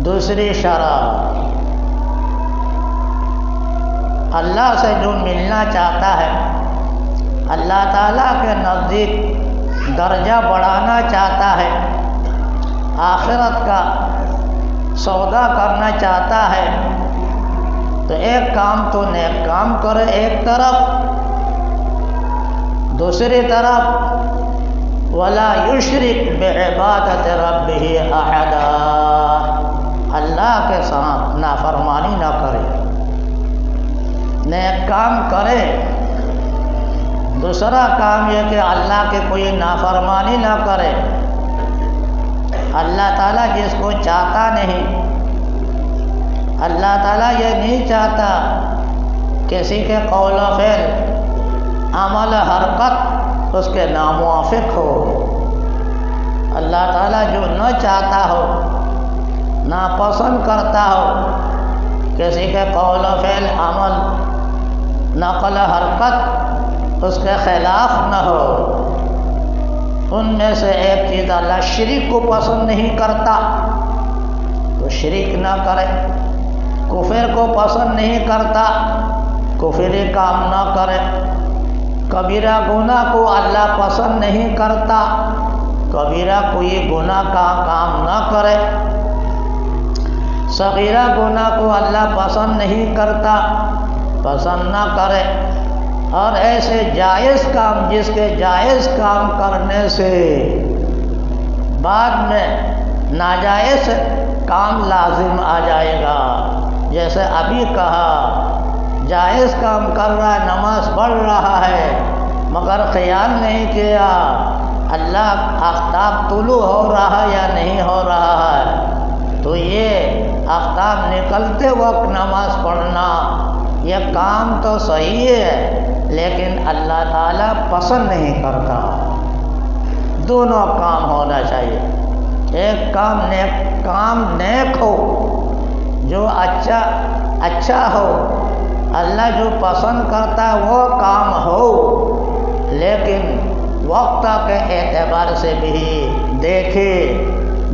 دوسری شرط، اللہ سے جو ملنا چاہتا ہے، اللہ تعالیٰ کے نزدیک درجہ بڑھانا چاہتا ہے، آخرت کا سودا کرنا چاہتا ہے، تو ایک کام تو نیک کام کرے ایک طرف، دوسری طرف ولا یشرک بعبادت ربہ احدا، اللہ کے ساتھ نافرمانی نہ کرے، نیک کام کرے۔ دوسرا کام یہ کہ اللہ کے کوئی نافرمانی نہ کرے۔ اللہ تعالیٰ جس کو چاہتا نہیں، اللہ تعالیٰ یہ نہیں چاہتا کسی کے قول و فعل، عمل حرکت اس کے ناموافق ہو۔ اللہ تعالیٰ جو نہ چاہتا ہو، ناپسند کرتا ہو، کسی کے قول و فعل، عمل، نقل حرکت اس کے خلاف نہ ہو، ان میں سے ایک چیز اللہ شرک کو پسند نہیں کرتا، تو شرک نہ کرے۔ کفر کو پسند نہیں کرتا، کفری کام نہ کرے۔ کبیرہ گناہ کو اللہ پسند نہیں کرتا، کبیرہ کوئی گناہ کا کام نہ کرے۔ صغیرہ گناہ کو اللہ پسند نہیں کرتا، پسند نہ کرے۔ اور ایسے جائز کام، جس کے جائز کام کرنے سے بعد میں ناجائز کام لازم آ جائے گا، جیسے ابھی کہا جائز کام کر رہا ہے، نماز پڑھ رہا ہے، مگر خیال نہیں کیا اللہ آفتاب طلوع ہو رہا ہے یا نہیں ہو رہا ہے، تو یہ آفتاب نکلتے وقت نماز پڑھنا یہ کام تو صحیح ہے، لیکن اللہ تعالیٰ پسند نہیں کرتا۔ دونوں کام ہونا چاہیے، ایک کام نیک ہو، جو اچھا ہو، اللہ جو پسند کرتا ہے وہ کام ہو، لیکن وقت کے اعتبار سے بھی دیکھے،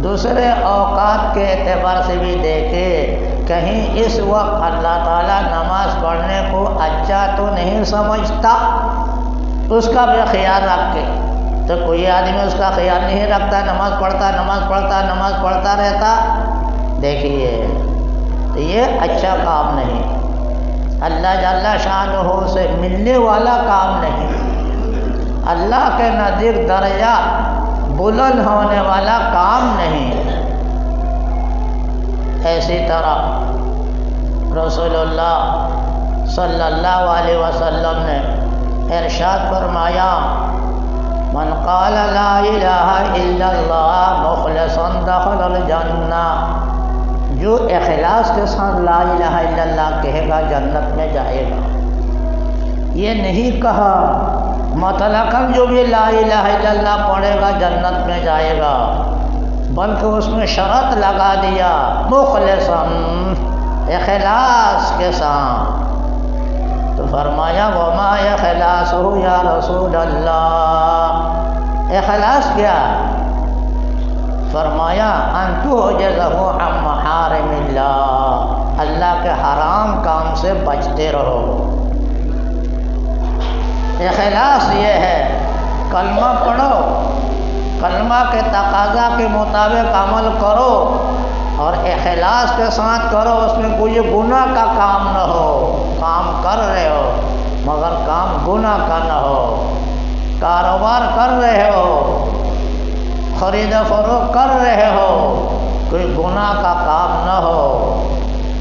دوسرے اوقات کے اعتبار سے بھی دیکھے، کہیں اس وقت اللہ تعالیٰ نماز پڑھنے کو اچھا تو نہیں سمجھتا، اس کا بھی خیال رکھ کے۔ تو کوئی آدمی اس کا خیال نہیں رکھتا، نماز پڑھتا رہتا، دیکھیے یہ اچھا کام نہیں، اللہ جل شانہ سے ملنے والا کام نہیں، اللہ کے نزدیک درجہ بلند ہونے والا کام نہیں۔ اسی طرح رسول اللہ صلی اللہ علیہ وسلم نے ارشاد فرمایا، من قال لا الہ الا اللہ مخلصا دخل الجنہ، جو اخلاص کے ساتھ لا الہ الا اللہ کہے گا جنت میں جائے گا۔ یہ نہیں کہا مطلقاً جو بھی لا الہ الا اللہ پڑھے گا جنت میں جائے گا، بلکہ اس میں شرط لگا دیا مخلصاً، اخلاص کے ساتھ۔ تو فرمایا وما اخلاصہ یا رسول اللہ، اخلاص کیا؟ فرمایا ان تعجزہ عن محارم اللہ، اللہ کے حرام کام سے بچتے رہو۔ اخلاص یہ ہے کلمہ پڑھو، کلمہ کے تقاضا کے مطابق عمل کرو، اور اخلاص کے ساتھ کرو، اس میں کوئی گناہ کا کام نہ ہو، کام کر رہے ہو مگر کام گناہ کا نہ ہو، کاروبار کر رہے ہو، خرید و فروخت کر رہے ہو، کوئی گناہ کا کام نہ ہو۔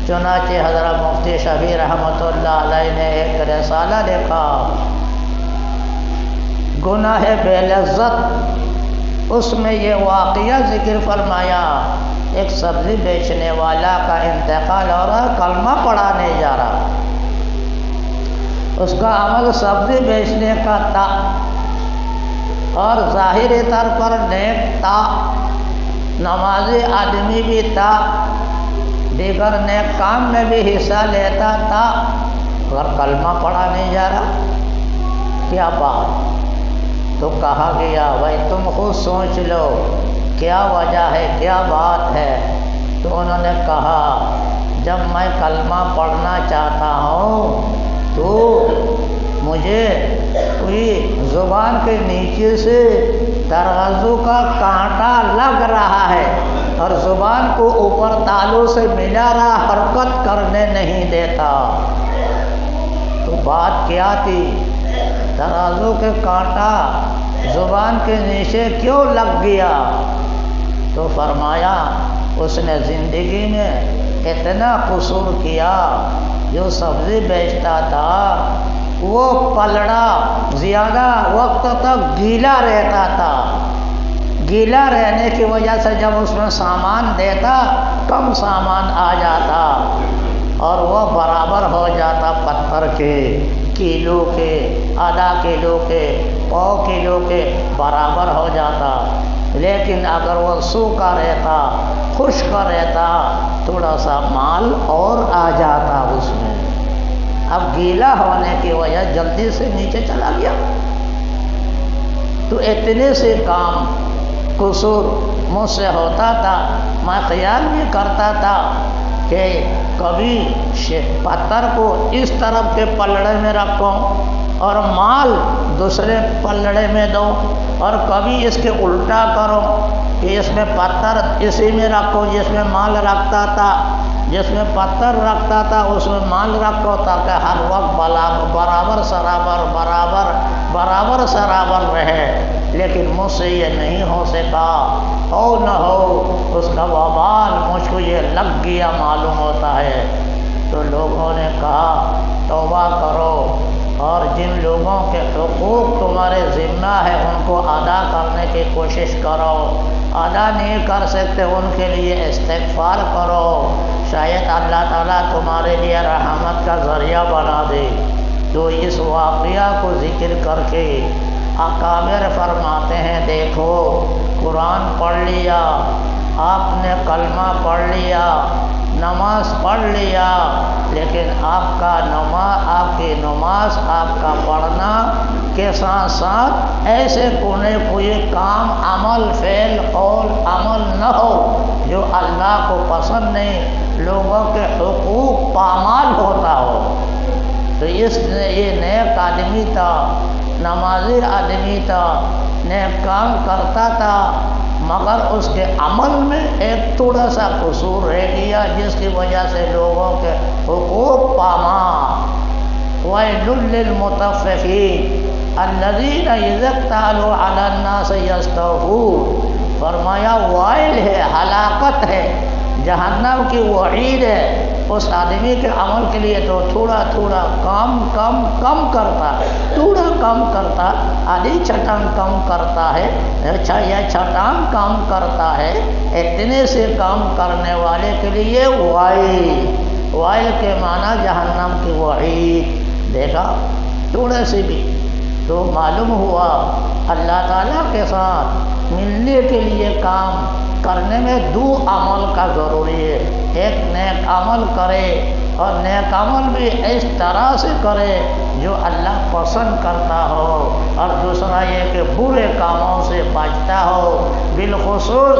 چنانچہ حضرت مفتی شفیع رحمۃ اللہ علیہ نے ایک رسالہ لکھا، گناہ بے لذت، اس میں یہ واقعہ ذکر فرمایا، ایک سبزی بیچنے والا کا انتقال ہو رہا، کلمہ پڑھانے جا رہا، اس کا عمل سبزی بیچنے کا تھا اور ظاہری طور پر نیک تھا، نمازی آدمی بھی تھا، دیگر نیک کام میں بھی حصہ لیتا تھا، مگر کلمہ پڑھانے جا رہا، کیا بات؟ تو کہا گیا بھائی تم خود سوچ لو کیا وجہ ہے، کیا بات ہے؟ تو انہوں نے کہا جب میں کلمہ پڑھنا چاہتا ہوں تو مجھے کوئی زبان کے نیچے سے ترازو کا کانٹا لگ رہا ہے اور زبان کو اوپر تالوں سے ملا رہا، حرکت کرنے نہیں دیتا۔ تو بات کیا تھی؟ ترازو کے کانٹا زبان کے نیچے کیوں لگ گیا؟ تو فرمایا اس نے زندگی میں اتنا قصور کیا، جو سبزی بیچتا تھا وہ پلڑا زیادہ وقت تک گیلا رہتا تھا، گیلا رہنے کی وجہ سے جب اس میں سامان دیتا کم سامان آ جاتا اور وہ برابر ہو جاتا پتھر کے، کلو کے، آدھا کلو کے، پاؤ کلو کے برابر ہو جاتا۔ لیکن اگر وہ سوکھا رہتا، خشک رہتا، تھوڑا سا مال اور آ جاتا اس میں۔ اب گیلا ہونے کی وجہ جلدی سے نیچے چلا گیا۔ تو اتنے سے کام قصور مجھ سے ہوتا تھا، میں خیال بھی کرتا تھا کہ کبھی پتھر کو اس طرف کے پلڑے میں رکھوں اور مال دوسرے پلڑے میں دو، اور کبھی اس کے الٹا کرو کہ اس میں پتھر اسی میں رکھو جس میں مال رکھتا تھا، جس میں پتھر رکھتا تھا اس میں مال رکھو، تاکہ ہر وقت برابر سرابر رہے۔ لیکن مجھ سے یہ نہیں ہو سکا، ہو نہ ہو اس کا وبال مجھ کو یہ لگ گیا معلوم ہوتا ہے۔ تو لوگوں نے کہا توبہ کرو اور جن لوگوں کے حقوق تمہارے ذمہ ہے ان کو ادا کرنے کی کوشش کرو، ادا نہیں کر سکتے ان کے لیے استغفار کرو، شاید اللہ تعالیٰ تمہارے لیے رحمت کا ذریعہ بنا دے۔ تو اس واقعہ کو ذکر کر کے اکابر فرماتے ہیں دیکھو قرآن پڑھ لیا آپ نے، کلمہ پڑھ لیا، نماز پڑھ لیا، لیکن آپ کی نماز آپ کا پڑھنا کے ساتھ ساتھ ایسے کوئی کام عمل فعل قول عمل نہ ہو جو اللہ کو پسند نہیں، لوگوں کے حقوق پامال ہوتا ہو۔ تو یہ نیک آدمی تھا، نمازی آدمی تھا، نیک کام کرتا تھا، مگر اس کے عمل میں ایک تھوڑا سا قصور رہ گیا جس کی وجہ سے لوگوں کے حقوق پامال۔ وَيْلٌ لِّلْمُطَفِّفِينَ الَّذِينَ إِذَا اكْتَالُوا عَلَى النَّاسِ يَسْتَوْفُونَ، فرمایا وائل ہے، ہلاکت ہے، جہنم کی وعید ہے اس آدمی کے عمل کے لیے تو تھوڑا تھوڑا کم کرتا، تھوڑا کم کرتا، آدھی چھٹان کم کرتا ہے یا چھٹان کم کرتا ہے، اتنے سے کام کرنے والے کے لیے وائل کے معنی جہنم کی وعید۔ دیکھا تھوڑے سے بھی تو معلوم ہوا اللہ تعالیٰ کے ساتھ ملنے کے لیے کام کرنے میں دو عمل کا ضروری ہے، ایک نیک عمل کرے اور نیک عمل بھی اس طرح سے کرے جو اللہ پسند کرتا ہو، اور دوسرا یہ کہ برے کاموں سے بچتا ہو، بالخصوص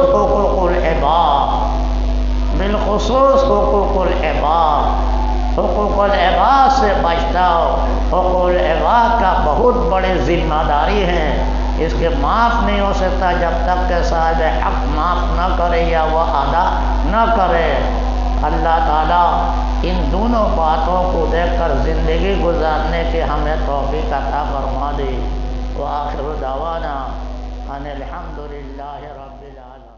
حقوق العباد سے بچتا ہو۔ حقوق العباد کا بہت بڑی ذمہ داری ہے، اس کے معاف نہیں ہو سکتا جب تک کہ صاحب حق معاف نہ کرے یا وہ ادا نہ کرے۔ اللہ تعالیٰ ان دونوں باتوں کو دیکھ کر زندگی گزارنے کی ہمیں توفیق عطا فرما دے۔ وآخر دعوانا ان الحمد للہ رب العالمین۔